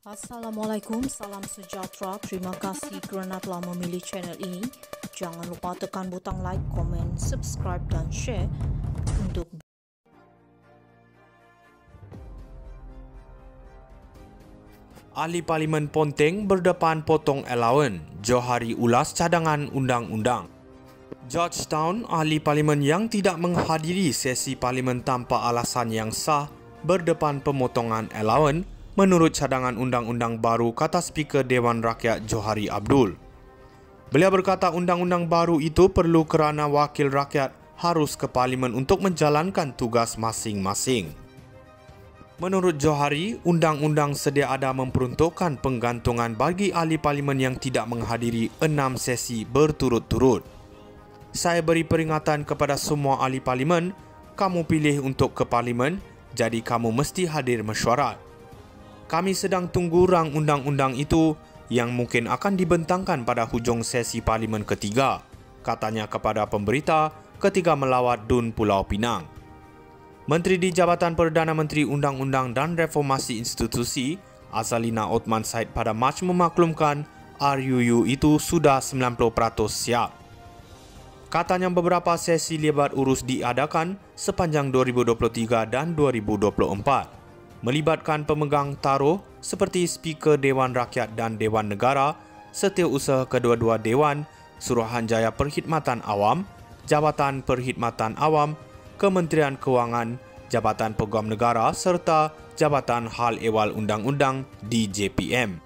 Assalamualaikum, salam sejahtera. Terima kasih kerana telah memilih channel ini. Jangan lupa tekan butang like, komen, subscribe dan share untuk Ahli Parlimen Ponteng berdepan potong allowance, Johari ulas cadangan undang-undang. Georgetown, ahli parlimen yang tidak menghadiri sesi parlimen tanpa alasan yang sah berdepan pemotongan allowance menurut cadangan undang-undang baru, kata Speaker Dewan Rakyat Johari Abdul. Beliau berkata undang-undang baru itu perlu kerana wakil rakyat harus ke parlimen untuk menjalankan tugas masing-masing. Menurut Johari, undang-undang sedia ada memperuntukkan penggantungan bagi ahli parlimen yang tidak menghadiri 6 sesi berturut-turut. Saya beri peringatan kepada semua ahli parlimen, kamu pilih untuk ke parlimen, jadi kamu mesti hadir mesyuarat. Kami sedang tunggu rang undang-undang itu yang mungkin akan dibentangkan pada hujung sesi parlimen ketiga, katanya kepada pemberita ketika melawat Dun Pulau Pinang. Menteri di Jabatan Perdana Menteri Undang-Undang dan Reformasi Institusi, Azalina Othman Said pada Mac memaklumkan RUU itu sudah 90% siap. Katanya beberapa sesi lebat urus diadakan sepanjang 2023 dan 2024, melibatkan pemegang taruh seperti Speaker Dewan Rakyat dan Dewan Negara, setiausaha kedua-dua Dewan, Suruhanjaya Perkhidmatan Awam, Jabatan Perkhidmatan Awam, Kementerian Kewangan, Jabatan Peguam Negara serta Jabatan Hal Ehwal Undang-Undang DJPM.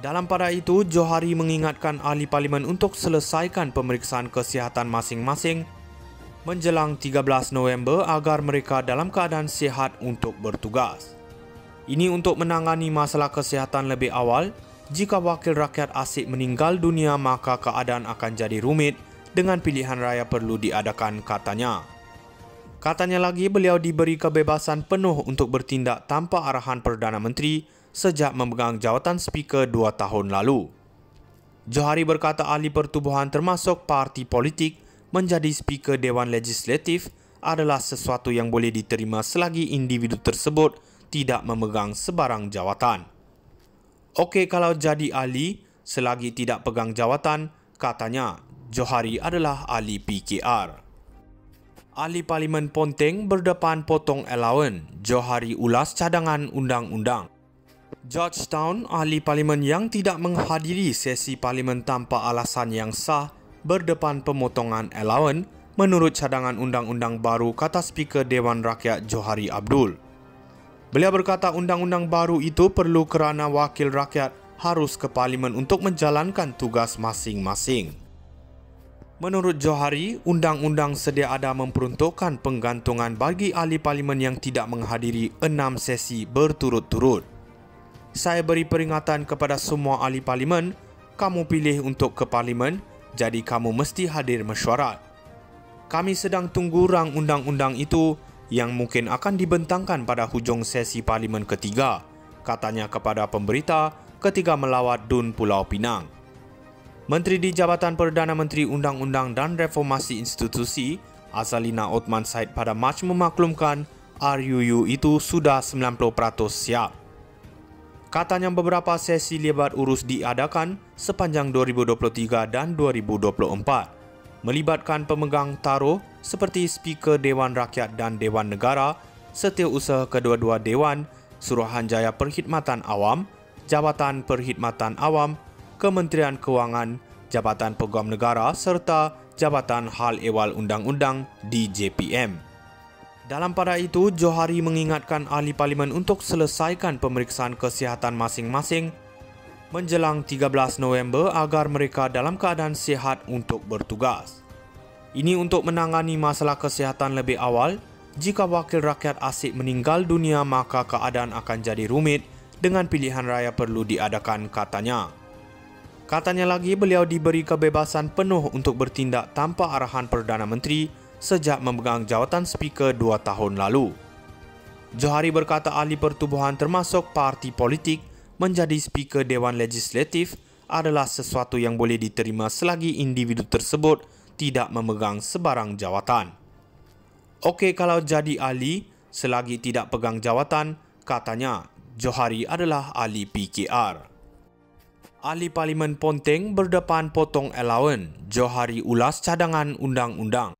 Dalam pada itu, Johari mengingatkan ahli parlimen untuk selesaikan pemeriksaan kesihatan masing-masing menjelang 13 November agar mereka dalam keadaan sihat untuk bertugas. Ini untuk menangani masalah kesihatan lebih awal. Jika wakil rakyat asyik meninggal dunia, maka keadaan akan jadi rumit dengan pilihan raya perlu diadakan, katanya. Katanya lagi, beliau diberi kebebasan penuh untuk bertindak tanpa arahan Perdana Menteri sejak memegang jawatan Speaker 2 tahun lalu. Johari berkata ahli pertubuhan termasuk parti politik menjadi Speaker Dewan Legislatif adalah sesuatu yang boleh diterima selagi individu tersebut tidak memegang sebarang jawatan. Okey kalau jadi ahli selagi tidak pegang jawatan, katanya. Johari adalah ahli PKR. Ahli Parlimen Ponteng berdepan potong allowance, Johari ulas cadangan undang-undang. Georgetown, ahli parlimen yang tidak menghadiri sesi parlimen tanpa alasan yang sah berdepan pemotongan allowance menurut cadangan undang-undang baru, kata Speaker Dewan Rakyat Johari Abdul. Beliau berkata undang-undang baru itu perlu kerana wakil rakyat harus ke parlimen untuk menjalankan tugas masing-masing. Menurut Johari, undang-undang sedia ada memperuntukkan penggantungan bagi ahli parlimen yang tidak menghadiri 6 sesi berturut-turut. Saya beri peringatan kepada semua ahli parlimen, kamu pilih untuk ke parlimen, jadi kamu mesti hadir mesyuarat. Kami sedang tunggu rang undang-undang itu yang mungkin akan dibentangkan pada hujung sesi parlimen ketiga, katanya kepada pemberita ketika melawat Dun Pulau Pinang. Menteri di Jabatan Perdana Menteri Undang-Undang dan Reformasi Institusi, Azalina Othman Said pada Mac memaklumkan RUU itu sudah 90% siap. Katanya beberapa sesi lebat urus diadakan sepanjang 2023 dan 2024, melibatkan pemegang taruh seperti Speaker Dewan Rakyat dan Dewan Negara, setiausaha kedua-dua Dewan, Suruhanjaya Perkhidmatan Awam, Jabatan Perkhidmatan Awam, Kementerian Kewangan, Jabatan Peguam Negara serta Jabatan Hal Ehwal Undang-Undang DJPM. Dalam pada itu, Johari mengingatkan ahli parlimen untuk selesaikan pemeriksaan kesihatan masing-masing menjelang 13 November agar mereka dalam keadaan sihat untuk bertugas. Ini untuk menangani masalah kesihatan lebih awal. Jika wakil rakyat asyik meninggal dunia, maka keadaan akan jadi rumit dengan pilihan raya perlu diadakan, katanya. Katanya lagi, beliau diberi kebebasan penuh untuk bertindak tanpa arahan Perdana Menteri sejak memegang jawatan Speaker 2 tahun lalu. Johari berkata ahli pertubuhan termasuk parti politik menjadi Speaker Dewan Legislatif adalah sesuatu yang boleh diterima selagi individu tersebut tidak memegang sebarang jawatan. Okey kalau jadi ahli selagi tidak pegang jawatan, katanya. Johari adalah ahli PKR. Ahli Parlimen Ponteng berdepan potong allowance, Johari ulas cadangan undang-undang.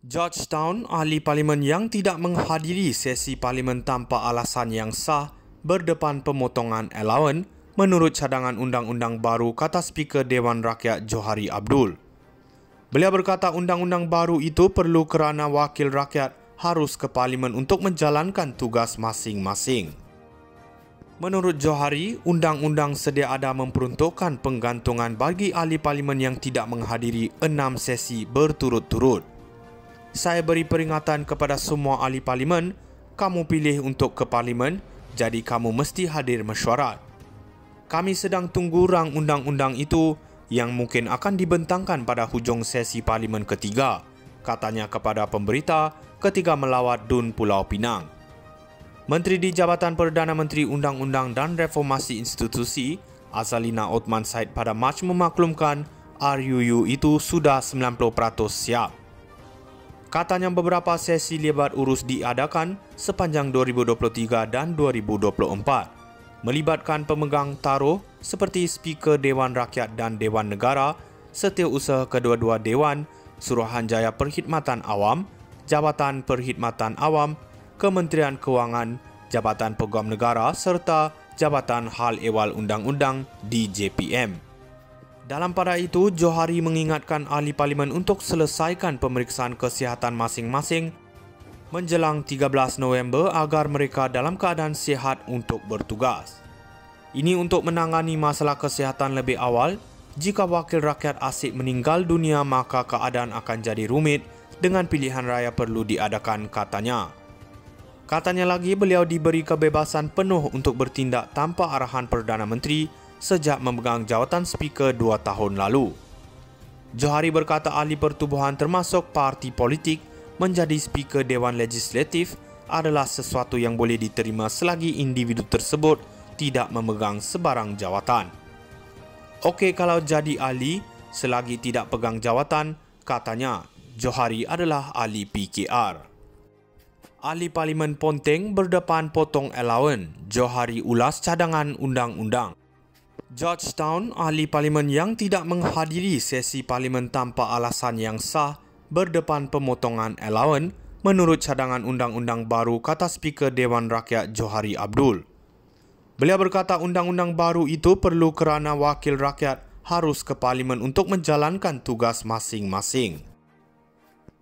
Georgetown, ahli parlimen yang tidak menghadiri sesi parlimen tanpa alasan yang sah berdepan pemotongan allowance menurut cadangan undang-undang baru, kata Speaker Dewan Rakyat Johari Abdul. Beliau berkata undang-undang baru itu perlu kerana wakil rakyat harus ke parlimen untuk menjalankan tugas masing-masing. Menurut Johari, undang-undang sedia ada memperuntukkan penggantungan bagi ahli parlimen yang tidak menghadiri 6 sesi berturut-turut. Saya beri peringatan kepada semua ahli parlimen, kamu pilih untuk ke parlimen, jadi kamu mesti hadir mesyuarat. Kami sedang tunggu rang undang-undang itu yang mungkin akan dibentangkan pada hujung sesi parlimen ketiga, katanya kepada pemberita ketika melawat Dun Pulau Pinang. Menteri di Jabatan Perdana Menteri Undang-Undang dan Reformasi Institusi, Azalina Othman Said pada Mac memaklumkan RUU itu sudah 90% siap. Katanya beberapa sesi lebat urus diadakan sepanjang 2023 dan 2024, melibatkan pemegang taruh seperti Speaker Dewan Rakyat dan Dewan Negara, setiausaha kedua-dua Dewan, Suruhanjaya Perkhidmatan Awam, Jabatan Perkhidmatan Awam, Kementerian Kewangan, Jabatan Peguam Negara serta Jabatan Hal Ehwal Undang-Undang DJPM. Dalam pada itu, Johari mengingatkan ahli parlimen untuk selesaikan pemeriksaan kesihatan masing-masing menjelang 13 November agar mereka dalam keadaan sihat untuk bertugas. Ini untuk menangani masalah kesihatan lebih awal. Jika wakil rakyat asik meninggal dunia, maka keadaan akan jadi rumit dengan pilihan raya perlu diadakan, katanya. Katanya lagi, beliau diberi kebebasan penuh untuk bertindak tanpa arahan Perdana Menteri sejak memegang jawatan Speaker 2 tahun lalu. Johari berkata ahli pertubuhan termasuk parti politik menjadi Speaker Dewan Legislatif adalah sesuatu yang boleh diterima selagi individu tersebut tidak memegang sebarang jawatan. Okey kalau jadi ahli selagi tidak pegang jawatan, katanya. Johari adalah ahli PKR. Ahli Parlimen Ponteng berdepan potong allowance, Johari ulas cadangan undang-undang. Georgetown, ahli parlimen yang tidak menghadiri sesi parlimen tanpa alasan yang sah berdepan pemotongan allowance menurut cadangan undang-undang baru, kata Speaker Dewan Rakyat Johari Abdul. Beliau berkata undang-undang baru itu perlu kerana wakil rakyat harus ke parlimen untuk menjalankan tugas masing-masing.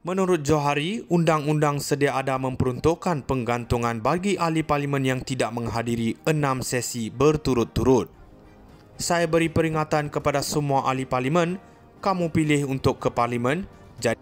Menurut Johari, undang-undang sedia ada memperuntukkan penggantungan bagi ahli parlimen yang tidak menghadiri 6 sesi berturut-turut. Saya beri peringatan kepada semua ahli parlimen, kamu pilih untuk ke parlimen, jadi